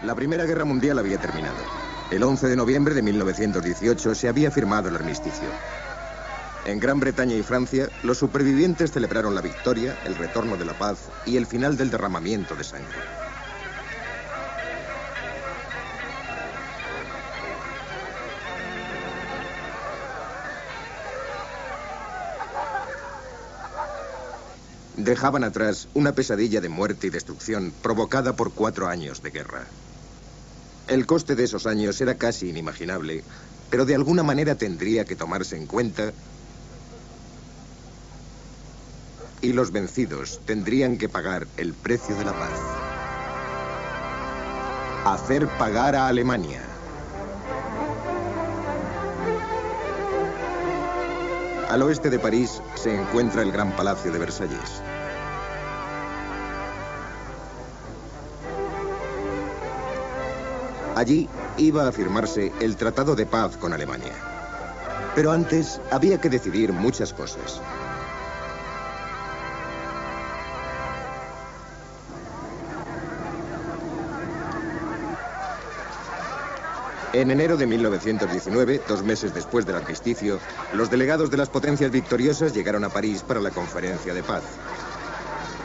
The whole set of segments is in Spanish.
La Primera Guerra Mundial había terminado. El 11 de noviembre de 1918 se había firmado el armisticio. En Gran Bretaña y Francia, los supervivientes celebraron la victoria, el retorno de la paz y el final del derramamiento de sangre. Dejaban atrás una pesadilla de muerte y destrucción provocada por 4 años de guerra. El coste de esos años era casi inimaginable, pero de alguna manera tendría que tomarse en cuenta y los vencidos tendrían que pagar el precio de la paz. Hacer pagar a Alemania. Al oeste de París se encuentra el Gran Palacio de Versalles. Allí iba a firmarse el Tratado de Paz con Alemania. Pero antes había que decidir muchas cosas. En enero de 1919, 2 meses después del armisticio, los delegados de las potencias victoriosas llegaron a París para la conferencia de paz.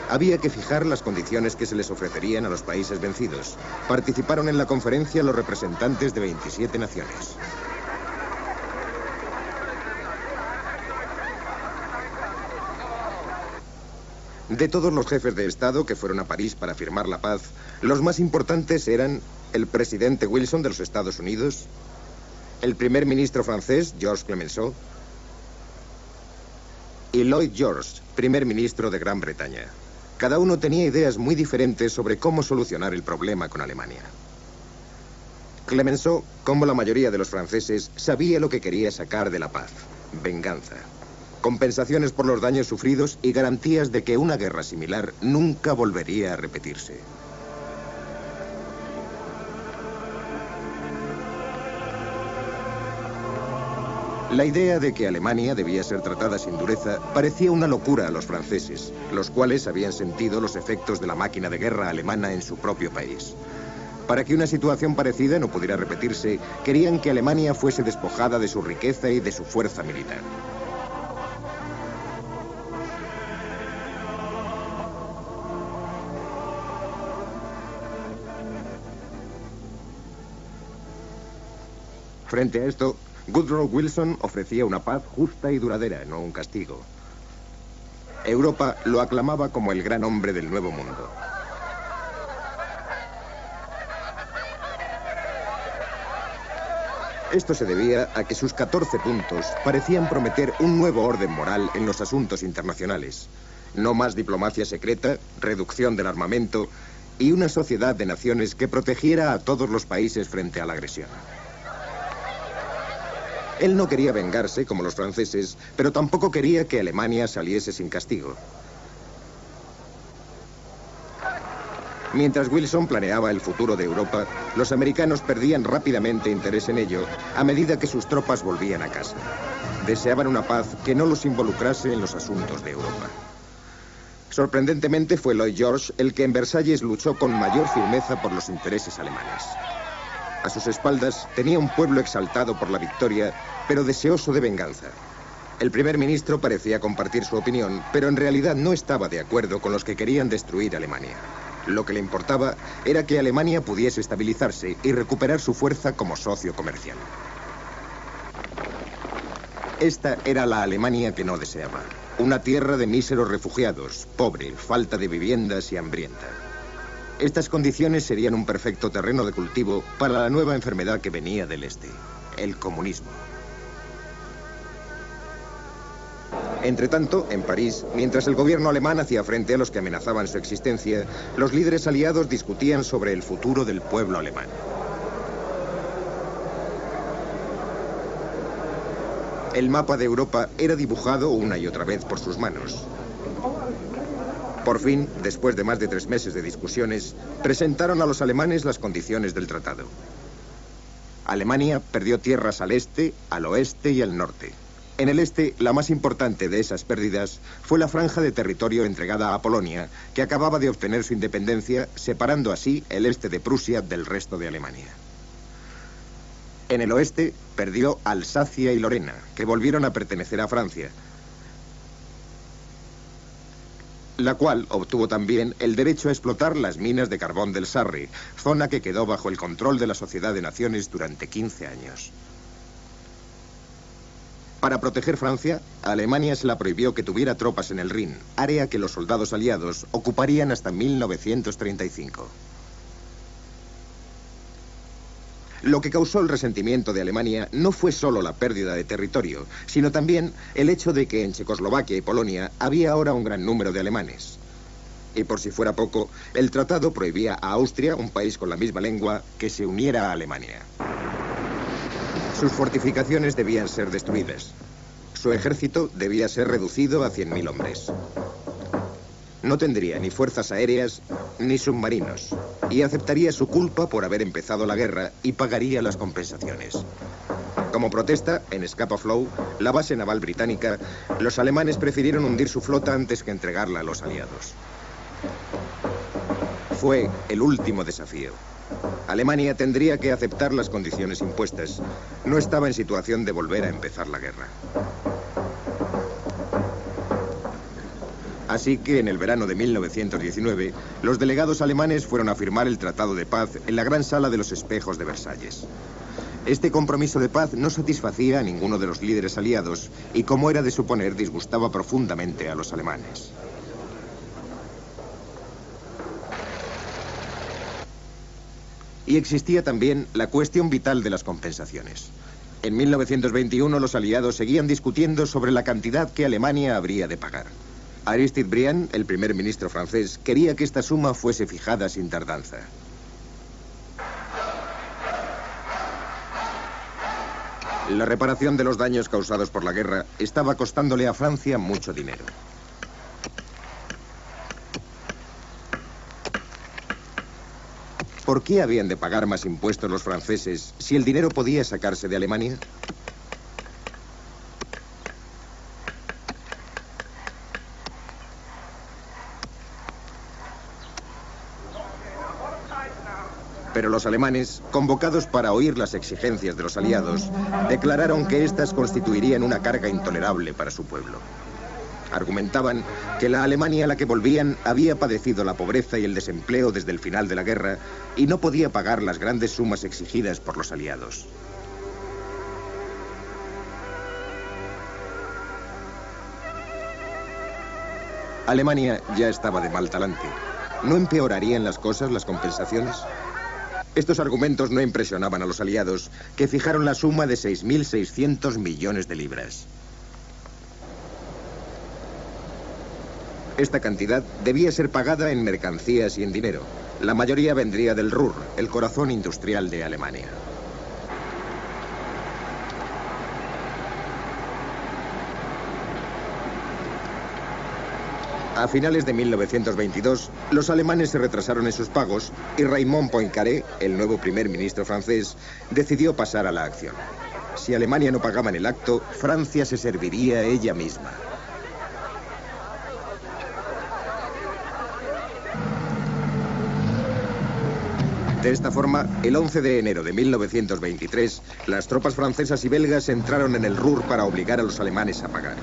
Había que fijar las condiciones que se les ofrecerían a los países vencidos. Participaron en la conferencia los representantes de 27 naciones. De todos los jefes de Estado que fueron a París para firmar la paz, los más importantes eran el presidente Wilson de los Estados Unidos, el primer ministro francés, Georges Clemenceau, y Lloyd George, primer ministro de Gran Bretaña. Cada uno tenía ideas muy diferentes sobre cómo solucionar el problema con Alemania. Clemenceau, como la mayoría de los franceses, sabía lo que quería sacar de la paz: venganza, compensaciones por los daños sufridos y garantías de que una guerra similar nunca volvería a repetirse. La idea de que Alemania debía ser tratada sin dureza parecía una locura a los franceses, los cuales habían sentido los efectos de la máquina de guerra alemana en su propio país. Para que una situación parecida no pudiera repetirse, querían que Alemania fuese despojada de su riqueza y de su fuerza militar. Frente a esto, Woodrow Wilson ofrecía una paz justa y duradera, no un castigo. Europa lo aclamaba como el gran hombre del Nuevo Mundo. Esto se debía a que sus 14 puntos parecían prometer un nuevo orden moral en los asuntos internacionales. No más diplomacia secreta, reducción del armamento y una sociedad de naciones que protegiera a todos los países frente a la agresión. Él no quería vengarse, como los franceses, pero tampoco quería que Alemania saliese sin castigo. Mientras Wilson planeaba el futuro de Europa, los americanos perdían rápidamente interés en ello a medida que sus tropas volvían a casa. Deseaban una paz que no los involucrase en los asuntos de Europa. Sorprendentemente fue Lloyd George el que en Versalles luchó con mayor firmeza por los intereses alemanes. A sus espaldas tenía un pueblo exaltado por la victoria, pero deseoso de venganza. El primer ministro parecía compartir su opinión, pero en realidad no estaba de acuerdo con los que querían destruir Alemania. Lo que le importaba era que Alemania pudiese estabilizarse y recuperar su fuerza como socio comercial. Esta era la Alemania que no deseaba. Una tierra de míseros refugiados, pobre, falta de viviendas y hambrienta. Estas condiciones serían un perfecto terreno de cultivo para la nueva enfermedad que venía del este, el comunismo. Entretanto, en París, mientras el gobierno alemán hacía frente a los que amenazaban su existencia, los líderes aliados discutían sobre el futuro del pueblo alemán. El mapa de Europa era dibujado una y otra vez por sus manos. Por fin, después de más de 3 meses de discusiones, presentaron a los alemanes las condiciones del tratado. Alemania perdió tierras al este, al oeste y al norte. En el este, la más importante de esas pérdidas fue la franja de territorio entregada a Polonia, que acababa de obtener su independencia, separando así el este de Prusia del resto de Alemania. En el oeste, perdió Alsacia y Lorena, que volvieron a pertenecer a Francia, la cual obtuvo también el derecho a explotar las minas de carbón del Sarre, zona que quedó bajo el control de la Sociedad de Naciones durante 15 años. Para proteger Francia, a Alemania se la prohibió que tuviera tropas en el Rin, área que los soldados aliados ocuparían hasta 1935. Lo que causó el resentimiento de Alemania no fue solo la pérdida de territorio, sino también el hecho de que en Checoslovaquia y Polonia había ahora un gran número de alemanes. Y por si fuera poco, el tratado prohibía a Austria, un país con la misma lengua, que se uniera a Alemania. Sus fortificaciones debían ser destruidas. Su ejército debía ser reducido a 100.000 hombres. No tendría ni fuerzas aéreas ni submarinos, y aceptaría su culpa por haber empezado la guerra y pagaría las compensaciones. Como protesta, en Scapa Flow, la base naval británica, los alemanes prefirieron hundir su flota antes que entregarla a los aliados. Fue el último desafío. Alemania tendría que aceptar las condiciones impuestas. No estaba en situación de volver a empezar la guerra. Así que en el verano de 1919, los delegados alemanes fueron a firmar el Tratado de Paz en la gran sala de los espejos de Versalles. Este compromiso de paz no satisfacía a ninguno de los líderes aliados y, como era de suponer, disgustaba profundamente a los alemanes. Y existía también la cuestión vital de las compensaciones. En 1921 los aliados seguían discutiendo sobre la cantidad que Alemania habría de pagar. Aristide Briand, el primer ministro francés, quería que esta suma fuese fijada sin tardanza. La reparación de los daños causados por la guerra estaba costándole a Francia mucho dinero. ¿Por qué habían de pagar más impuestos los franceses si el dinero podía sacarse de Alemania? Pero los alemanes, convocados para oír las exigencias de los aliados, declararon que éstas constituirían una carga intolerable para su pueblo. Argumentaban que la Alemania a la que volvían había padecido la pobreza y el desempleo desde el final de la guerra y no podía pagar las grandes sumas exigidas por los aliados. Alemania ya estaba de mal talante. ¿No empeorarían las cosas las compensaciones? Estos argumentos no impresionaban a los aliados, que fijaron la suma de 6.600 millones de libras. Esta cantidad debía ser pagada en mercancías y en dinero. La mayoría vendría del Ruhr, el corazón industrial de Alemania. A finales de 1922, los alemanes se retrasaron en sus pagos y Raymond Poincaré, el nuevo primer ministro francés, decidió pasar a la acción. Si Alemania no pagaba en el acto, Francia se serviría ella misma. De esta forma, el 11 de enero de 1923, las tropas francesas y belgas entraron en el Ruhr para obligar a los alemanes a pagar.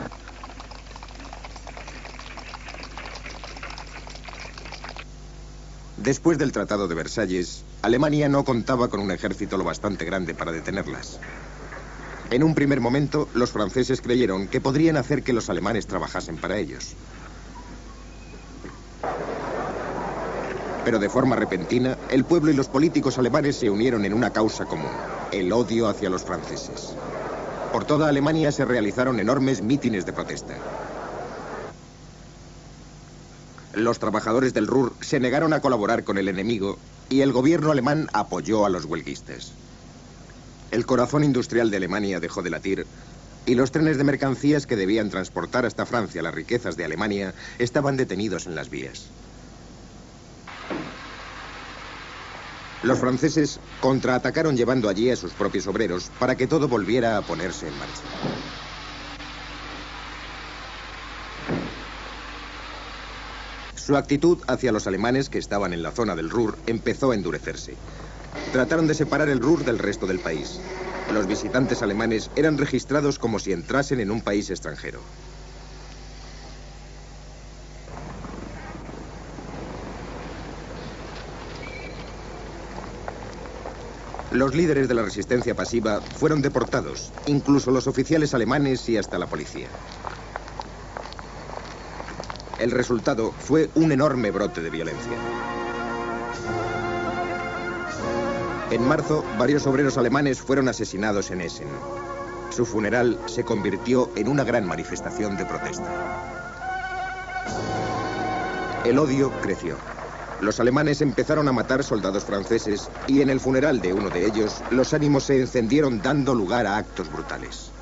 Después del Tratado de Versalles, Alemania no contaba con un ejército lo bastante grande para detenerlas. En un primer momento, los franceses creyeron que podrían hacer que los alemanes trabajasen para ellos. Pero de forma repentina, el pueblo y los políticos alemanes se unieron en una causa común: el odio hacia los franceses. Por toda Alemania se realizaron enormes mítines de protesta. Los trabajadores del Ruhr se negaron a colaborar con el enemigo y el gobierno alemán apoyó a los huelguistas. El corazón industrial de Alemania dejó de latir y los trenes de mercancías que debían transportar hasta Francia las riquezas de Alemania estaban detenidos en las vías. Los franceses contraatacaron llevando allí a sus propios obreros para que todo volviera a ponerse en marcha. Su actitud hacia los alemanes que estaban en la zona del Ruhr empezó a endurecerse. Trataron de separar el Ruhr del resto del país. Los visitantes alemanes eran registrados como si entrasen en un país extranjero. Los líderes de la resistencia pasiva fueron deportados, incluso los oficiales alemanes y hasta la policía. El resultado fue un enorme brote de violencia. En marzo, varios obreros alemanes fueron asesinados en Essen. Su funeral se convirtió en una gran manifestación de protesta. El odio creció. Los alemanes empezaron a matar soldados franceses y en el funeral de uno de ellos, los ánimos se encendieron dando lugar a actos brutales.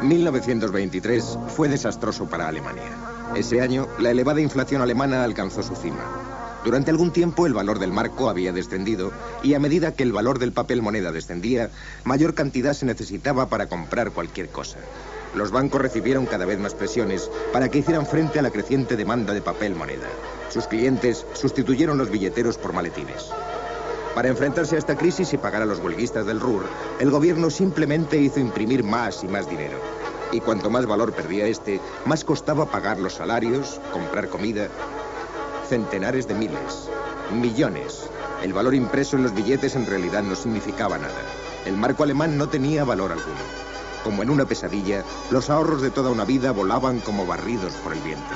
En 1923 fue desastroso para Alemania. Ese año, la elevada inflación alemana alcanzó su cima. Durante algún tiempo el valor del marco había descendido y a medida que el valor del papel moneda descendía, mayor cantidad se necesitaba para comprar cualquier cosa. Los bancos recibieron cada vez más presiones para que hicieran frente a la creciente demanda de papel moneda. Sus clientes sustituyeron los billeteros por maletines. Para enfrentarse a esta crisis y pagar a los huelguistas del Ruhr, el gobierno simplemente hizo imprimir más y más dinero. Y cuanto más valor perdía este, más costaba pagar los salarios, comprar comida. Centenares de miles, millones. El valor impreso en los billetes en realidad no significaba nada. El marco alemán no tenía valor alguno. Como en una pesadilla, los ahorros de toda una vida volaban como barridos por el viento.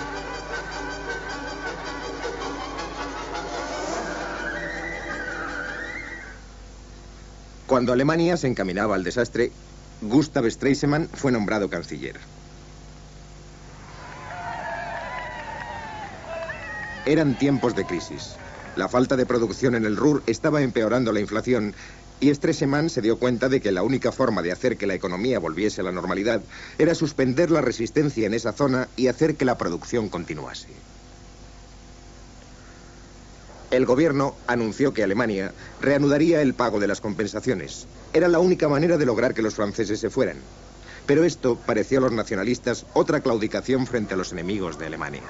Cuando Alemania se encaminaba al desastre, Gustav Stresemann fue nombrado canciller. Eran tiempos de crisis. La falta de producción en el Ruhr estaba empeorando la inflación y Stresemann se dio cuenta de que la única forma de hacer que la economía volviese a la normalidad era suspender la resistencia en esa zona y hacer que la producción continuase. El gobierno anunció que Alemania reanudaría el pago de las compensaciones. Era la única manera de lograr que los franceses se fueran. Pero esto pareció a los nacionalistas otra claudicación frente a los enemigos de Alemania.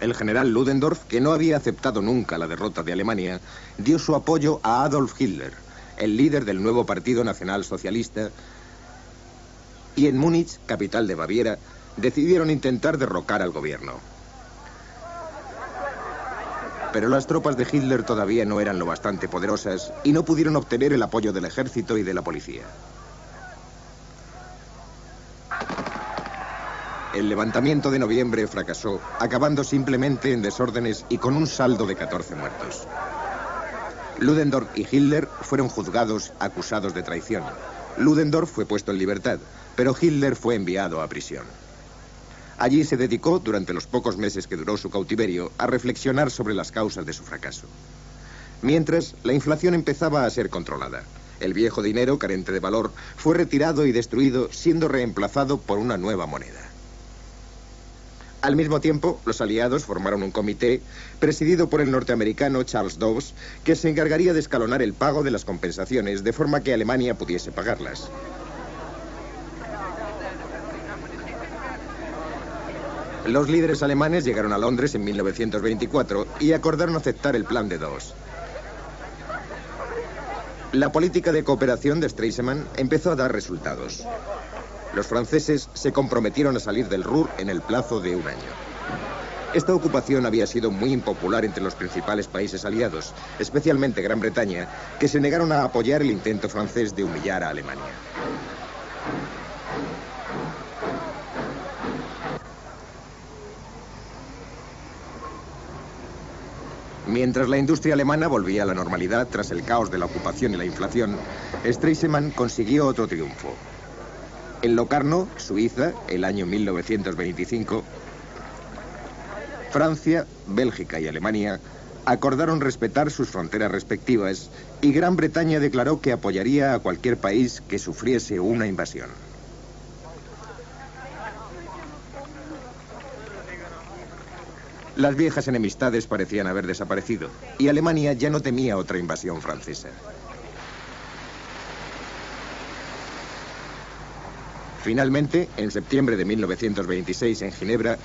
El general Ludendorff, que no había aceptado nunca la derrota de Alemania, dio su apoyo a Adolf Hitler, el líder del nuevo Partido Nacional Socialista, y en Múnich, capital de Baviera, decidieron intentar derrocar al gobierno. Pero las tropas de Hitler todavía no eran lo bastante poderosas y no pudieron obtener el apoyo del ejército y de la policía. El levantamiento de noviembre fracasó, acabando simplemente en desórdenes y con un saldo de 14 muertos. Ludendorff y Hitler fueron juzgados acusados de traición. Ludendorff fue puesto en libertad, pero Hitler fue enviado a prisión. Allí se dedicó, durante los pocos meses que duró su cautiverio, a reflexionar sobre las causas de su fracaso. Mientras, la inflación empezaba a ser controlada. El viejo dinero, carente de valor, fue retirado y destruido, siendo reemplazado por una nueva moneda. Al mismo tiempo, los aliados formaron un comité, presidido por el norteamericano Charles Dawes, que se encargaría de escalonar el pago de las compensaciones, de forma que Alemania pudiese pagarlas. Los líderes alemanes llegaron a Londres en 1924 y acordaron aceptar el plan de Dawes. La política de cooperación de Stresemann empezó a dar resultados. Los franceses se comprometieron a salir del Ruhr en el plazo de un año. Esta ocupación había sido muy impopular entre los principales países aliados, especialmente Gran Bretaña, que se negaron a apoyar el intento francés de humillar a Alemania. Mientras la industria alemana volvía a la normalidad tras el caos de la ocupación y la inflación, Stresemann consiguió otro triunfo. En Locarno, Suiza, el año 1925, Francia, Bélgica y Alemania acordaron respetar sus fronteras respectivas y Gran Bretaña declaró que apoyaría a cualquier país que sufriese una invasión. Las viejas enemistades parecían haber desaparecido y Alemania ya no temía otra invasión francesa. Finalmente, en septiembre de 1926 en Ginebra,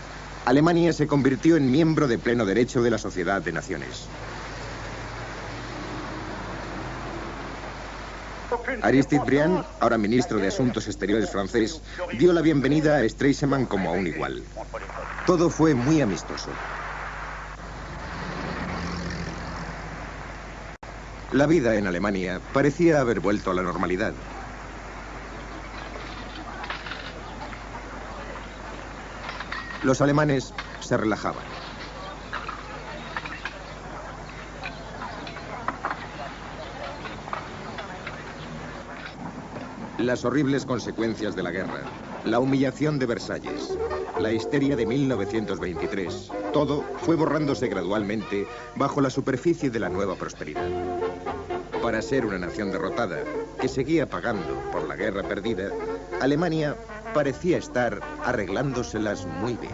Alemania se convirtió en miembro de pleno derecho de la Sociedad de Naciones. Aristide Briand, ahora ministro de Asuntos Exteriores francés, dio la bienvenida a Stresemann como a un igual. Todo fue muy amistoso. La vida en Alemania parecía haber vuelto a la normalidad. Los alemanes se relajaban. Las horribles consecuencias de la guerra, la humillación de Versalles, la histeria de 1923, todo fue borrándose gradualmente bajo la superficie de la nueva prosperidad. Para ser una nación derrotada, que seguía pagando por la guerra perdida, Alemania parecía estar arreglándoselas muy bien.